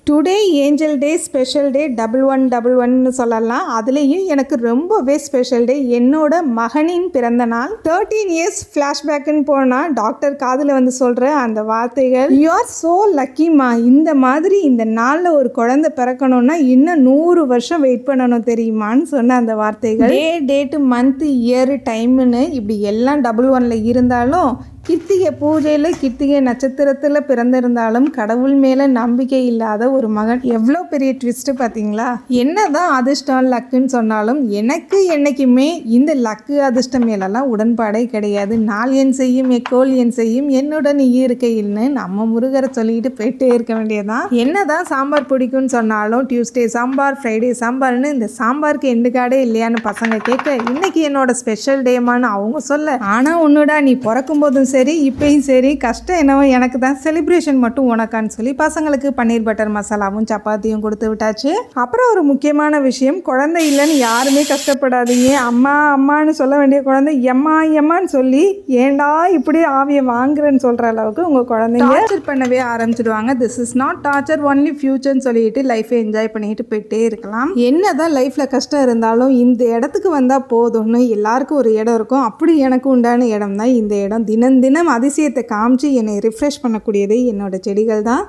Today angel டே, special day, 1111 சொல்லலாம். அதுலேயும் எனக்கு ரொம்பவே ஸ்பெஷல் டே என்னோட மகனின் பிறந்த நாள். 13 இயர்ஸ் ஃப்ளாஷ்பேக்குன்னு போனால் டாக்டர் காதில் வந்து சொல்கிற அந்த வார்த்தைகள், யூ ஆர் ஸோ லக்கிமா. இந்த மாதிரி இந்த நாளில் ஒரு குழந்தை பிறக்கணும்னா இன்னும் 100 வருஷம் வெயிட் பண்ணணும் தெரியுமான்னு சொன்ன அந்த வார்த்தைகள். டே, டேட்டு, மந்த்து, இயரு, டைமுன்னு இப்படி எல்லாம் 11 இருந்தாலும் கிருத்திகை பூஜையில் கிருத்திகை நட்சத்திரத்தில் பிறந்திருந்தாலும் கடவுள் மேலே நம்பிக்கை இல்லாத ஒரு மகன். எவ்வளோ பெரிய ட்விஸ்ட்டு பார்த்தீங்களா? என்னதான் அதிர்ஷ்டம் லக்குன்னு சொன்னாலும் எனக்கு என்றைக்குமே இந்த லக்கு அதிர்ஷ்டம் மேலெல்லாம் உடன்பாடே கிடையாது. நாள் என் செய்யும் எக்கோல் என் செய்யும் என்னுடன் இருக்கையில்னு நம்ம முருகரை சொல்லிட்டு போயிட்டே இருக்க வேண்டியதான். என்னதான் சாம்பார் பிடிக்கும்னு சொன்னாலும் டியூஸ்டே சாம்பார், ஃப்ரைடே சாம்பார்னு இந்த சாம்பாருக்கு எண்டு கார்டே இல்லையான்னு பசங்க கேட்க, இன்னைக்கு என்னோட ஸ்பெஷல் டேமான்னு அவங்க சொல்ல, ஆனால் உன்னோட நீ பிறக்கும் போதும் சரி இப்பயும் சரி கஷ்டம் என்னவோ எனக்கு தான், செலிப்ரேஷன் மட்டும் உனக்கான்னு சொல்லி பசங்களுக்கு பன்னீர் பட்டர் மசாலாவும் சப்பாத்தியும் கொடுத்து விட்டாச்சு. அப்புறம் ஒரு முக்கியமான விஷயம், குழந்தை இல்லைன்னு யாருமே கஷ்டப்படாதீங்க. அம்மா அம்மான்னு சொல்ல வேண்டிய குழந்தை எம்மா எம்மான்னு சொல்லி ஏண்டா இப்படி ஆவியை வாங்குறேன்னு சொல்கிற அளவுக்கு உங்கள் குழந்தைங்க டார்ச்சர் பண்ணவே ஆரம்பிச்சிடுவாங்க. This is not torture, only ஃபியூச்சர்னு சொல்லிட்டு லைஃபை என்ஜாய் பண்ணிட்டு போயிட்டே இருக்கலாம். என்னதான் லைஃப்பில் கஷ்டம் இருந்தாலும் இந்த இடத்துக்கு வந்தால் போதும்னு எல்லாருக்கும் ஒரு இடம் இருக்கும். அப்படி எனக்கு உண்டான இடம் தான் இந்த இடம். தினம் அதிசயத்தை காமிச்சு என்னை ரிஃப்ரெஷ் பண்ணக்கூடியது என்னோட செடிகள் தான்.